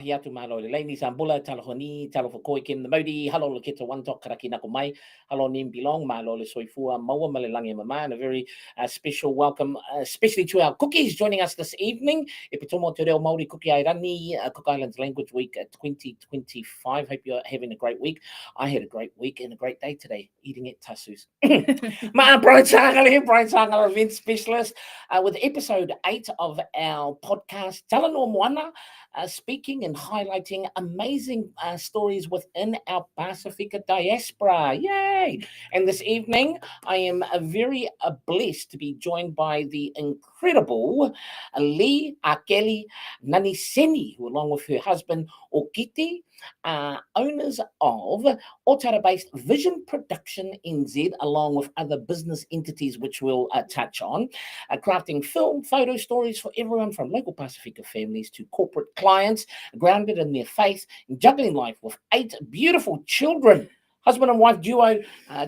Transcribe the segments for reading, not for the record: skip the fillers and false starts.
Hiatu malo le laini sambula talahoni talafokoi kim the modi halo le kita one talk karaki nako mai halo nim belong malo le soifua maua malelangi mama and a very special welcome especially to our cookies joining us this evening e pitomo te reo Māori Cookie Airani Cook Islands Language Week 2025. Hope you're having a great week. I had a great week and a great day today eating at Tasu's. Brian Sangale, event specialist with episode 8 of our podcast Talanoa Moana, speaking and highlighting amazing stories within our Pasifika diaspora. Yay! And this evening, I am very blessed to be joined by the incredible Lee Akeli-Naniseni, who, along with her husband, Okiti, owners of Otara-based Vision Production NZ, along with other business entities which we'll touch on, crafting film, photo stories for everyone from local Pasifika families to corporate clients, grounded in their faith, and juggling life with 8 beautiful children. Husband and wife duo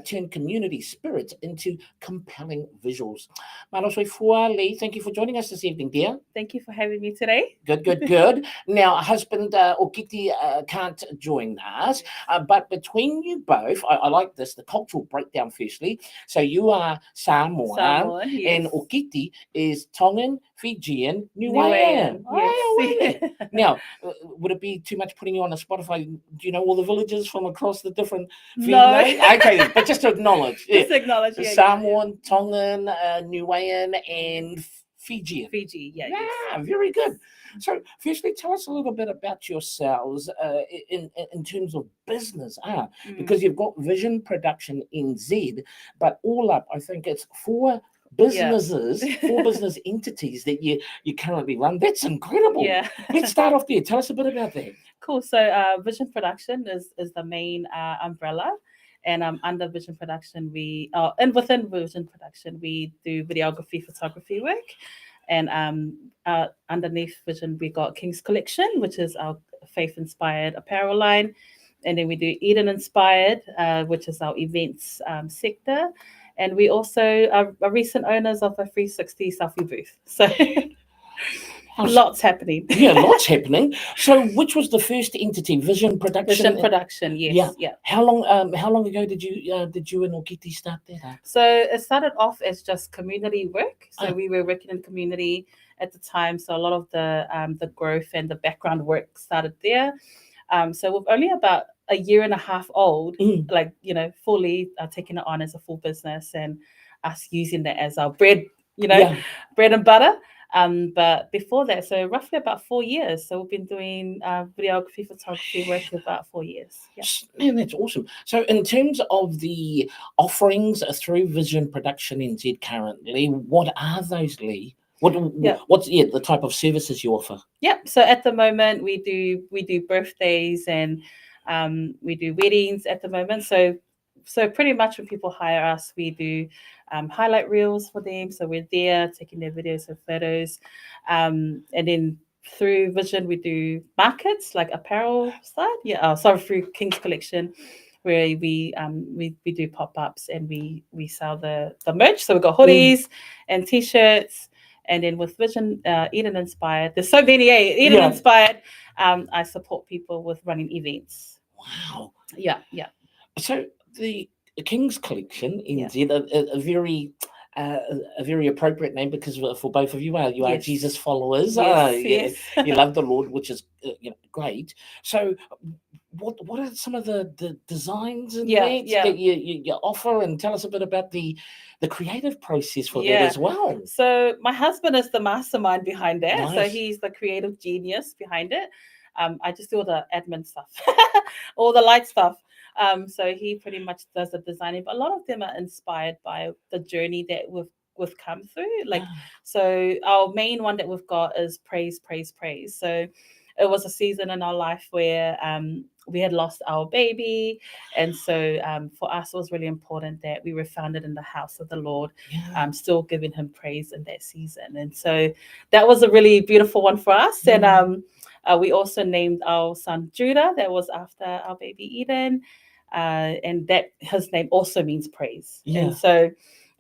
turn community spirit into compelling visuals. Marosoi Fua Lee, thank you for joining us this evening, dear. Thank you for having me today. Good. Now, husband Okiti can't join us, but between you both, I like this, the cultural breakdown firstly. So you are Samoan yes. and Okiti is Tongan, Fijian, Niuean. Yes. Now, would it be too much putting you on a Spotify? Do you know all the villages from across the different... No. Okay, but just to acknowledge. Just acknowledge. Yeah, Samoan, Tongan, Niuean, and Fijian. Fiji, Yeah, very good. So, firstly, tell us a little bit about yourselves in terms of business, because you've got Vision Production NZ, but all up, I think it's 4 businesses, 4 business entities that you currently run. That's incredible. Yeah. Let's start off there. Tell us a bit about that. Cool. So Vision Production is the main umbrella, and under Vision Production and within Vision Production we do videography, photography work, and underneath Vision we got King's Collection, which is our faith-inspired apparel line, and then we do Eden Inspired, which is our events sector. And we also are recent owners of a 360 Selfie Booth. So lots happening. Yeah, lots happening. So which was the first entity? Vision Production? Vision Production, yes. Yeah. How long ago did you and Okiti start that? So it started off as just community work. So we were working in the community at the time. So a lot of the growth and the background work started there. So we're only about a year and a half old, fully taking it on as a full business and us using that as our bread and butter. But before that, so roughly about 4 years. So we've been doing videography, photography work for about 4 years. Yeah. Man, that's awesome. So in terms of the offerings through Vision Production NZ currently, what are those, Lee? What's the type of services you offer? Yep. So at the moment we do birthdays and we do weddings at the moment. So pretty much when people hire us, we do highlight reels for them. So we're there taking their videos and photos, and then through Vision we do markets like apparel side. Through King's Collection, where we do pop-ups and we sell the merch. So we've got hoodies and t-shirts. And then with Vision Eden Inspired, there's so many. Eden Inspired, I support people with running events. Wow. Yeah. So the King's Collection NZ, a very appropriate name because for both of you are Jesus followers. Yes. You love the Lord, which is great. So what are some of the designs and that you offer, and tell us a bit about the creative process for that as well. So my husband is the mastermind behind that. Nice. So he's the creative genius behind it. I just do all the admin stuff, all the light stuff. So he pretty much does the designing, but a lot of them are inspired by the journey that we've come through. So our main one that we've got is praise. So it was a season in our life where we had lost our baby, and so for us it was really important that we were founded in the house of the Lord, still giving him praise in that season. And so that was a really beautiful one for us. And we also named our son Judah. That was after our baby Eden, and that his name also means praise. And so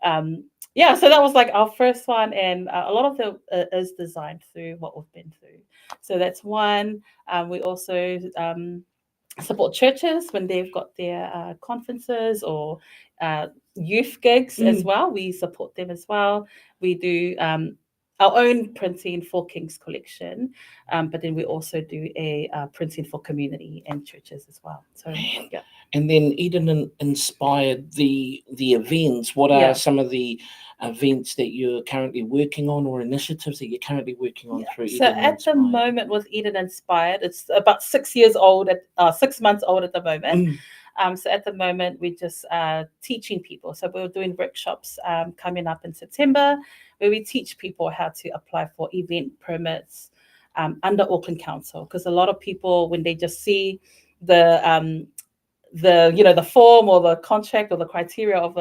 so that was like our first one, and a lot of it is designed through what we've been through. So that's one. We also support churches when they've got their conferences or youth gigs as well. We support them as well. We do our own printing for King's Collection, but then we also do a printing for community and churches as well. So yeah. And then Eden inspired the events. What are some of the events that you're currently working on, or initiatives that you're currently working on through So Eden at Inspired? the moment with Eden Inspired, it's about 6 years old, 6 months old at the moment. So at the moment, we're just teaching people. So we're doing workshops coming up in September, where we teach people how to apply for event permits under Auckland Council. Because a lot of people, when they just see the the form or the contract or the criteria of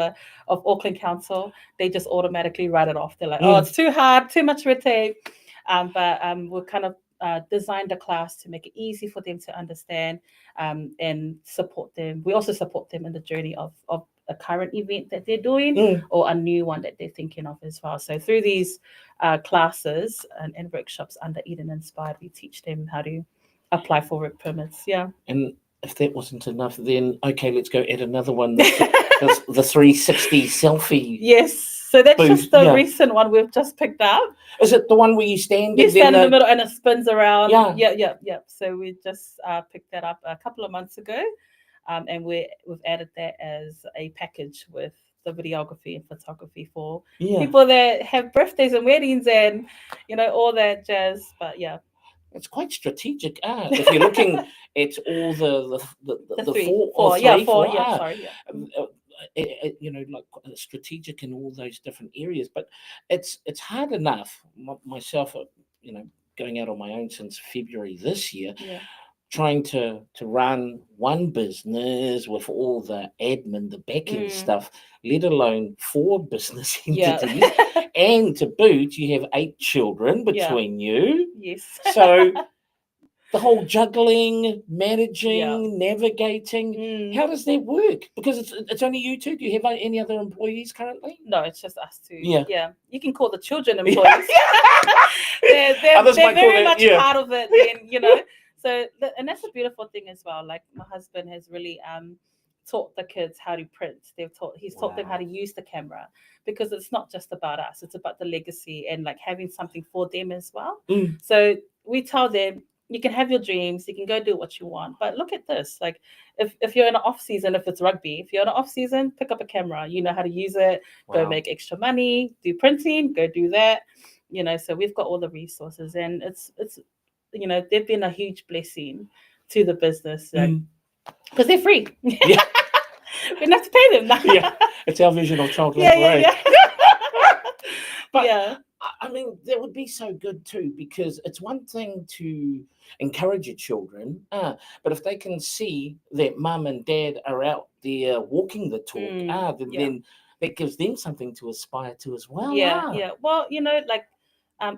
Auckland Council, they just automatically write it off. They're like, oh, it's too hard, too much red tape. But we're kind of designed a class to make it easy for them to understand and support them. We also support them in the journey of a current event that they're doing or a new one that they're thinking of as well. So through these classes and workshops under Eden Inspired, we teach them how to apply for work permits. Yeah. And if that wasn't enough, then okay, let's go add another one. The 360 selfie. Yes. So that's booth. Just the recent one we've just picked up. Is it the one where you stand? You stand in the middle and it spins around. Yeah. So we just picked that up a couple of months ago, and we've added that as a package with the videography and photography for people that have birthdays and weddings and all that jazz. But yeah. It's quite strategic. If you're looking at all the four. Sorry. Like strategic in all those different areas, but it's hard enough. Myself, going out on my own since February this year, trying to run one business with all the admin, the back end stuff, let alone 4 business entities. And to boot, you have 8 children between you. Yes. So the whole juggling, managing, navigating, how does that work? Because it's only you two. Do you have any other employees currently? No, it's just us two. Yeah. You can call the children employees. they're very much part of it, then, So, and that's a beautiful thing as well. Like my husband has really taught the kids how to print. He's taught them how to use the camera, because it's not just about us. It's about the legacy and like having something for them as well. So we tell them, you can have your dreams, you can go do what you want, but look at this. Like if you're in an off season, if it's rugby, if you're in an off season, pick up a camera, you know how to use it, go make extra money, do printing, go do that. So we've got all the resources, and it's they've been a huge blessing to the business, because they're free. We don't have to pay them. It's our vision of child labor. But I mean, that would be so good too, because it's one thing to encourage your children, but if they can see that mum and dad are out there walking the talk, then that gives them something to aspire to as well. Well, like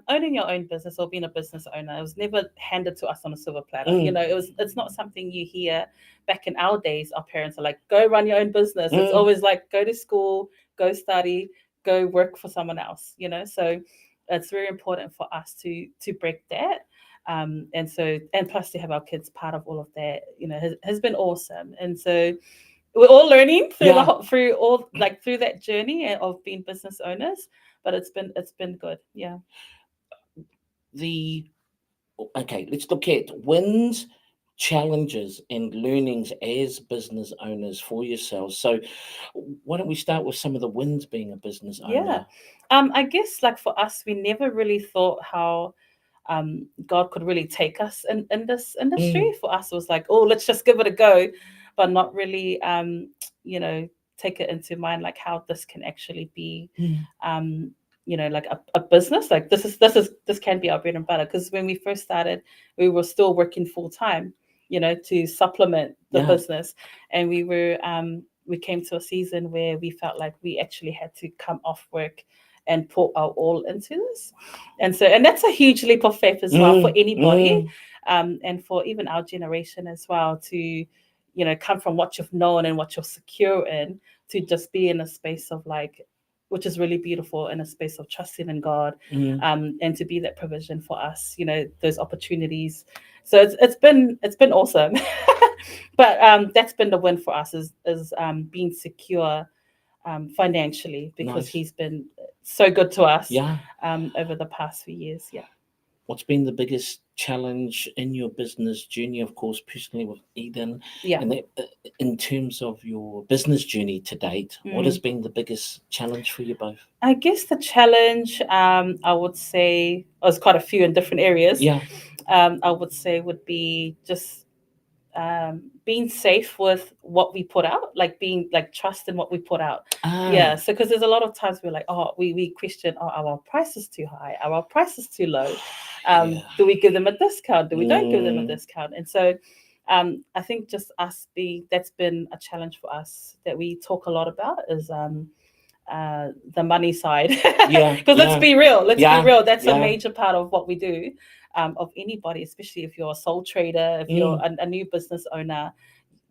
owning your own business or being a business owner, it was never handed to us on a silver platter. It's not something you hear. Back in our days, our parents are like, go run your own business. It's always like, go to school, go study, go work for someone else, so it's very important for us to break that, and plus to have our kids part of all of that, has been awesome. And so we're all learning through through that journey of being business owners, but it's been good. Okay, let's look at wins, challenges and learnings as business owners for yourselves. So why don't we start with some of the wins being a business owner? I guess like for us, we never really thought how God could really take us in this industry. For us, it was like, oh, let's just give it a go, but not really take it into mind like how this can actually be like a business. Like this can be our bread and butter, because when we first started, we were still working full time, to supplement the business, and we came to a season where we felt like we actually had to come off work and put our all into this, and that's a huge leap of faith as well for anybody, and for even our generation as well, to come from what you've known and what you're secure in, to just be in a space of like, which is really beautiful, in a space of trusting in God, and to be that provision for us, those opportunities. So it's been awesome. But that's been the win for us, is being secure financially, because Nice. he's been so good to us Yeah. over the past few years. Yeah. What's been the biggest challenge in your business journey? Of course, personally with Eden, Yeah. and that, in terms of your business journey to date, what has been the biggest challenge for you both? I guess the challenge, I would say, there's quite a few in different areas. Yeah. I would say would be just being safe with what we put out, like being like trust in what we put out. Yeah. So because there's a lot of times we're like, we question, our price is too high, our price is too low. Do we give them a discount? Do we don't give them a discount? And so I think just us that's been a challenge for us that we talk a lot about, is the money side. Yeah. Because let's be real. Be real. That's Yeah. a major part of what we do. Of anybody, especially if you're a sole trader, if you're a new business owner,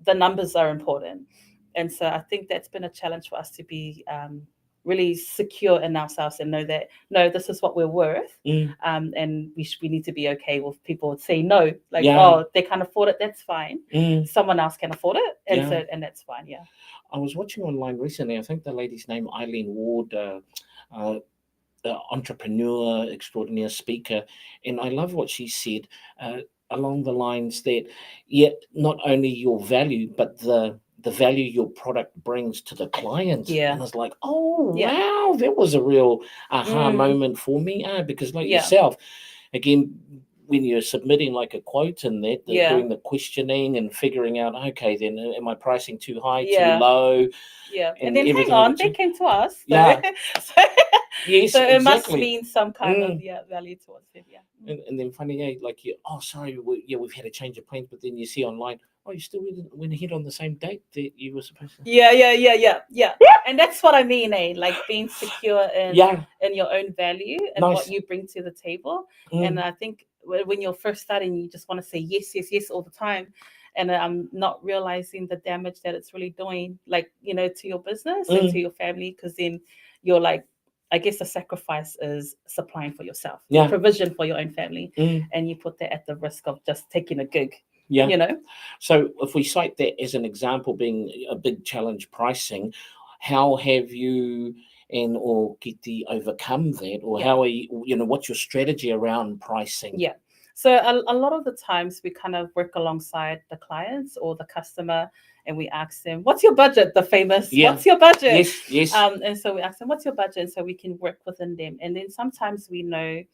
the numbers are important. And so I think that's been a challenge for us, to be really secure in ourselves and know that, no, this is what we're worth. And we need to be okay with people saying no, like, they can't afford it, that's fine. Someone else can afford it, and so that's fine. Yeah. I was watching online recently, I think the lady's name, Eileen Ward, entrepreneur extraordinaire, speaker, and I love what she said, along the lines that, not only your value, but the value your product brings to the client. Yeah. And I was like, wow, that was a real aha moment for me, because like yourself, again, when you're submitting like a quote and that, doing the questioning and figuring out, okay, then am I pricing too high, too low? Yeah. And then hang on, they came to us. So, Yeah. Yes, so it exactly. must mean some kind of value towards them. Yeah. And then funny, like, sorry, we've had a change of plans, but then you see online, you still went ahead on the same date that you were supposed to. Yeah. And that's what I mean, like being secure in your own value and what you bring to the table. And I think when you're first starting, you just want to say yes all the time, and I'm not realizing the damage that it's really doing, like, to your business and to your family, because then you're like, I guess the sacrifice is supplying for yourself, provision for your own family, and you put that at the risk of just taking a gig. Yeah. So if we cite that as an example being a big challenge, pricing, how have you and Okiti overcome that, or how are you, what's your strategy around pricing? Yeah. So a lot of the times we kind of work alongside the clients or the customer, and we ask them, what's your budget? The famous, what's your budget? Yes. And so we ask them, what's your budget? So we can work within them. And then sometimes we know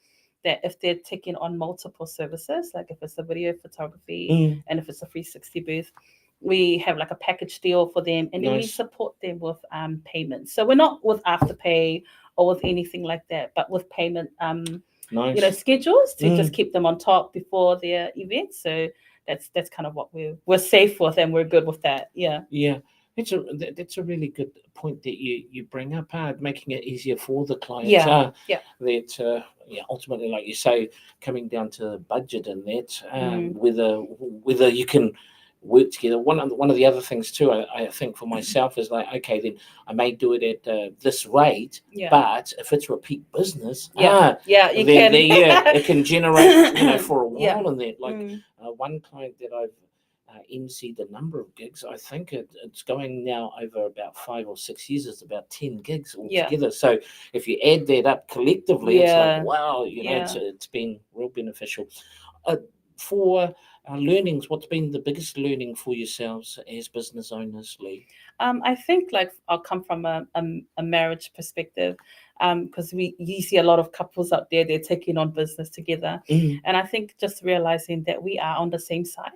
that if they're taking on multiple services, like if it's a video photography and if it's a 360 booth, we have like a package deal for them, and then we support them with payments. So we're not with afterpay or with anything like that, but with payment schedules to just keep them on top before their event. So that's kind of what we're safe with, and we're good with that. Yeah. That's a really good point that you bring up, making it easier for the clients. That ultimately, like you say, coming down to budget and that, whether you can work together. One of the other things too, I think for myself, is like, okay, then I may do it at this rate, but if it's repeat business, you can. It can generate for a while, and that, like one client that I've emceed a number of gigs, I think it's going now over about 5 or 6 years, it's about 10 gigs altogether. So if you add that up collectively, it's like, wow, it's been real beneficial. For learnings, what's been the biggest learning for yourselves as business owners, Lee? I think, like, I'll come from a marriage perspective, because you see a lot of couples out there, they're taking on business together, and I think just realizing that we are on the same side.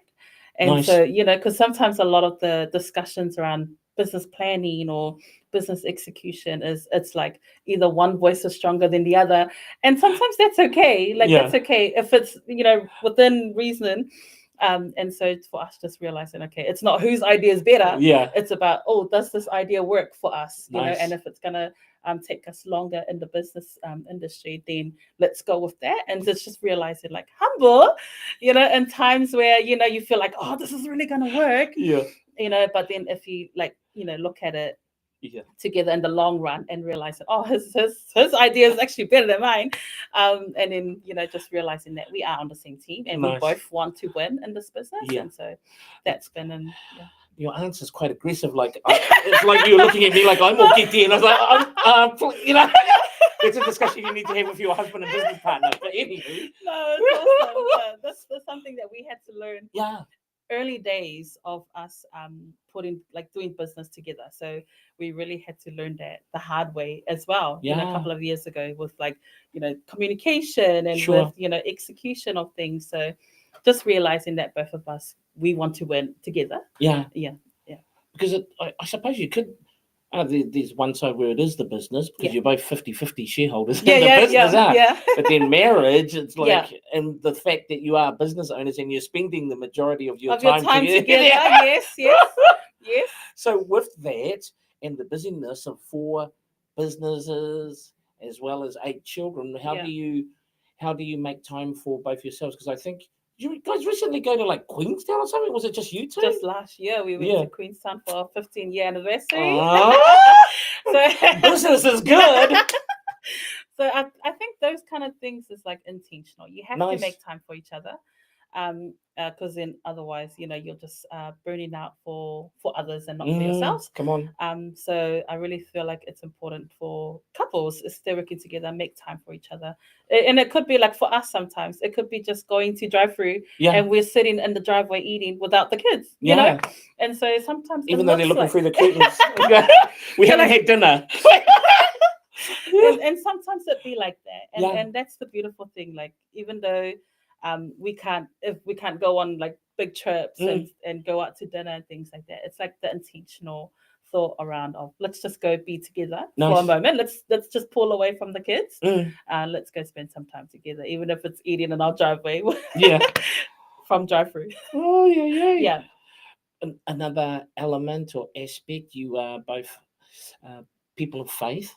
And so, because sometimes a lot of the discussions around business planning or business execution it's like either one voice is stronger than the other, and sometimes that's okay. That's okay if it's within reason. And so for us, just realizing, okay, it's not whose idea is better. It's about, does this idea work for us? And if it's gonna take us longer in the business industry, then let's go with that. And it's just realizing, like, humble, in times where you feel like, this is really gonna work. But then if you look at it, together in the long run, and realize that, oh, his idea is actually better than mine. And then, just realizing that we are on the same team and we both want to win in this business. And so that's been Your answer's quite aggressive. Like it's like you're looking at me like I'm Okiti, and I was like, it's a discussion you need to have with your husband and business partner. But anyway, no, it's awesome. That's something that we had to learn. Early days of us doing business together. So we really had to learn that the hard way as well. A couple of years ago with communication and with execution of things. So just realizing that both of us, we want to win together. Because I suppose you could. There's one side where it is the business, because you're both 50-50 shareholders in the business. But then marriage, it's like, and the fact that you are business owners and you're spending the majority of your time together. Yes. So with that and the busyness of 4 businesses as well as 8 children, how do you make time for both yourselves? Because I think you guys recently go to like Queenstown or something? Was it just you two? Just last year we went to Queenstown for our 15-year anniversary. So business is good. So I think those kind of things is like intentional. You have to make time for each other. Because then otherwise, you're just burning out for others and not for yourselves. Come on. So I really feel like it's important for couples, if they're working together, make time for each other. And it could be like for us sometimes, it could be just going to drive through and we're sitting in the driveway eating without the kids, you know? And so sometimes even though they're looking through the curtains, we haven't had dinner. And sometimes it be like that. And that's the beautiful thing. Like, even though we can't go on like big trips and go out to dinner and things like that, it's like the intentional thought around of, let's just go be together for a moment. Let's just pull away from the kids. Let's go spend some time together, even if it's eating in our driveway. From drive-through. Yeah. Another element or aspect, you are both people of faith.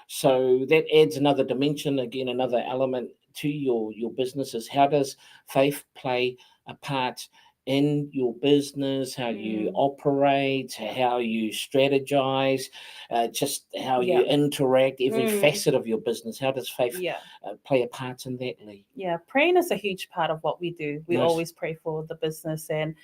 So that adds another dimension, again, another element to your businesses. How does faith play a part in your business, how you operate, how you strategize, just how you interact, every facet of your business? How does faith play a part in that, Lee? Praying is a huge part of what we do. We always pray for the business and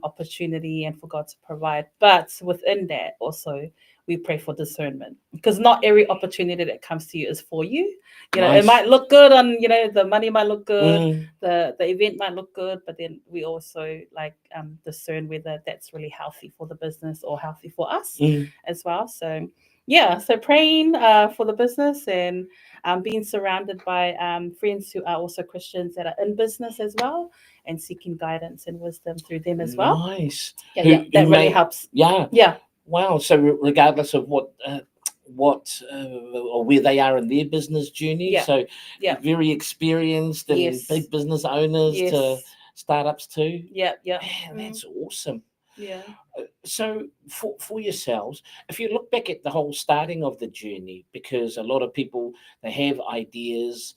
opportunity and for God to provide. But within that also, we pray for discernment, because not every opportunity that comes to you is for you. It might look good on, the money might look good, the event might look good, but then we also discern whether that's really healthy for the business or healthy for us as well. So so praying for the business and being surrounded by friends who are also Christians that are in business as well, and seeking guidance and wisdom through them as well. That really helps. Wow. So regardless of what or where they are in their business journey, so very experienced and big business owners to startups too. Man, that's awesome. So for yourselves, if you look back at the whole starting of the journey, because a lot of people, they have ideas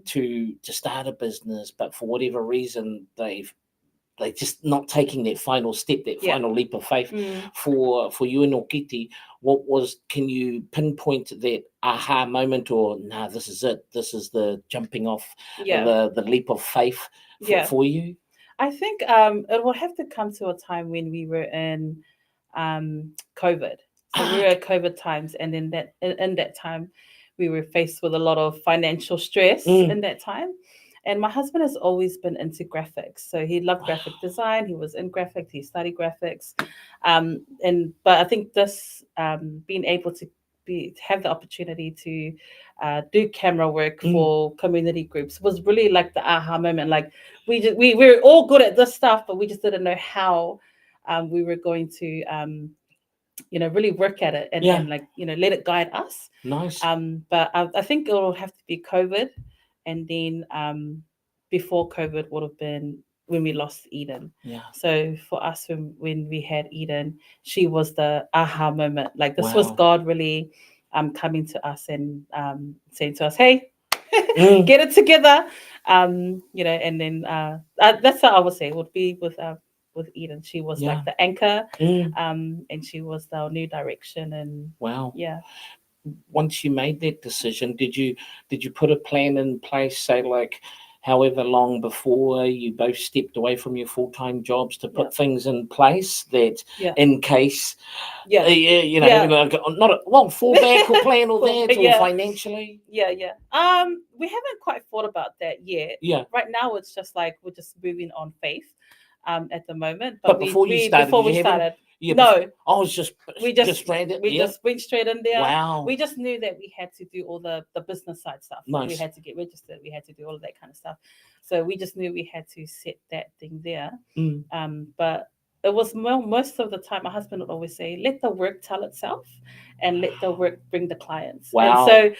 to start a business, but for whatever reason they just not taking that final step, that final leap of faith. For you and Okiti, can you pinpoint that aha moment, or this is it, this is the jumping off, the leap of faith for you? I think it will have to come to a time when we were in COVID. So we were at COVID times, and in that time we were faced with a lot of financial stress in that time. And my husband has always been into graphics. So he loved graphic design. He was in graphics. He studied graphics. But I think this being able to have the opportunity to do camera work for community groups was really like the aha moment. Like we were all good at this stuff, but we just didn't know how we were going to really work at it and let it guide us. But I think it will have to be COVID. And then before COVID would have been when we lost Eden. So for us, when we had Eden, she was the aha moment. Like this was God really coming to us and saying to us, hey, get it together. And then that's how I would say it would be with with Eden. She was Yeah. like the anchor, Mm. and she was our new direction. And Wow. yeah. Once you made that decision, did you put a plan in place, say like however long before you both stepped away from your full-time jobs to put Yeah. things in place that Yeah. in case Yeah. you know, Yeah. like, not a fallback or plan or that or Yeah. financially? Yeah. We haven't quite thought about that yet. Yeah. Right now, it's just like we're just moving on faith, at the moment. But before you started, before did we you have started, yeah, no, I was just we just stranded. we Yeah. just went straight in there. Wow. We just knew that we had to do all the business side stuff. We Nice. had to get registered. We had to do all of that kind of stuff. So we just knew we had to set that thing there. Mm. But it was most of the time, my husband would always say, "Let the work tell itself, and let the work bring the clients." Wow. And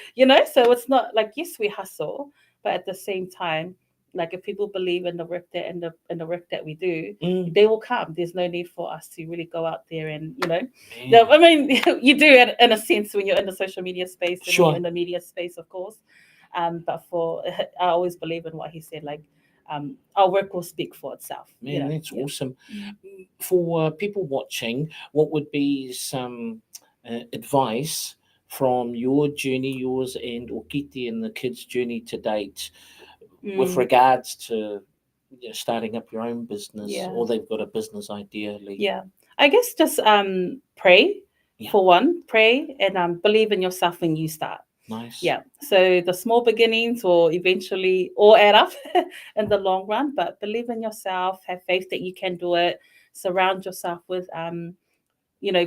so so it's not like, yes, we hustle, but at the same time, like if people believe in the work that in the work that we do, Mm. they will come. There's no need for us to really go out there and Man. I mean, you do it in a sense when you're in the social media space and when Sure. you're in the media space, of course. But I always believe in what he said, like, our work will speak for itself. Man, that's Yeah. awesome. For people watching, what would be some advice from your journey, yours and Okiti and the kids' journey to date, with regards to starting up your own business, Yeah. or they've got a business idea, Lee? Yeah. I guess just pray. Yeah. For one, pray and believe in yourself when you start. Nice. Yeah. So the small beginnings will eventually all add up in the long run, but believe in yourself, have faith that you can do it, surround yourself with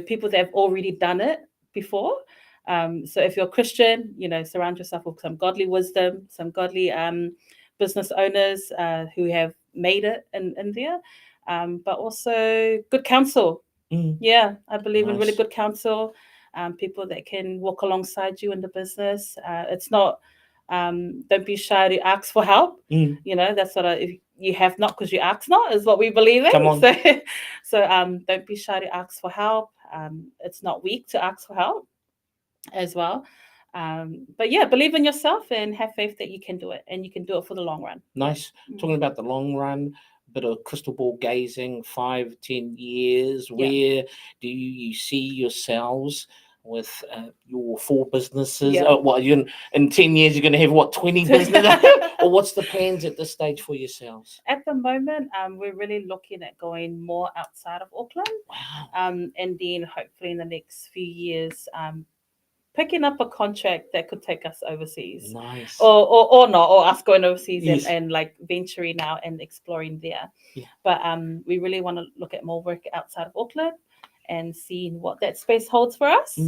people that have already done it before. So if you're a Christian, surround yourself with some godly wisdom, some godly business owners who have made it in there, but also good counsel. Mm. Yeah, I believe in really Nice. good counsel, people that can walk alongside you in the business. It's not, don't be shy to ask for help. Mm. That's what if you have not because you ask not, is what we believe in. Come on. So don't be shy to ask for help. It's not weak to ask for help as well. But yeah, believe in yourself and have faith that you can do it, and you can do it for the long run. Nice. Talking about the long run, bit of crystal ball gazing, 5-10 years, Yeah. where do you see yourselves with your 4 businesses? Yeah. Well, in 10 years, you're going to have, what, 20 businesses? Or what's the plans at this stage for yourselves? At the moment, we're really looking at going more outside of Auckland. Wow. And then hopefully in the next few years, picking up a contract that could take us overseas. Nice. Or not, or us going overseas. Yes. and like venturing out and exploring there. Yeah. But we really want to look at more work outside of Auckland and seeing what that space holds for us,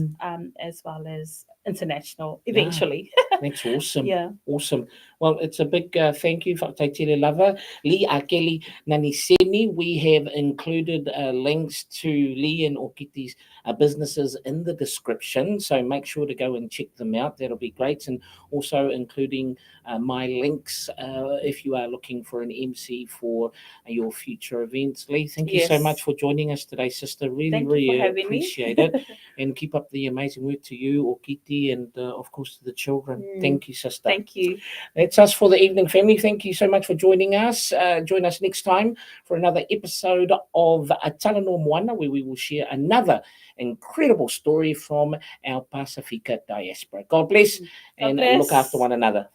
as well as international eventually. That's awesome. Yeah. Awesome. Well, it's a big thank you for Taitele Lava. Lee Akeli-Naniseni. We have included links to Lee and Okiti's businesses in the description, so make sure to go and check them out. That'll be great. And also including my links if you are looking for an MC for your future events. Lee, thank you so Yes. much for joining us today, sister. Really, Thank you for really having appreciate me. it. And keep up the amazing work to you, Okiti, and of course to the children. Thank you, sister. Thank you. That's us for the evening, family. Thank you so much for joining us. Join us next time for another episode of Talanoa Moana, where we will share another incredible story from our Pasifika diaspora. God bless, and look after one another.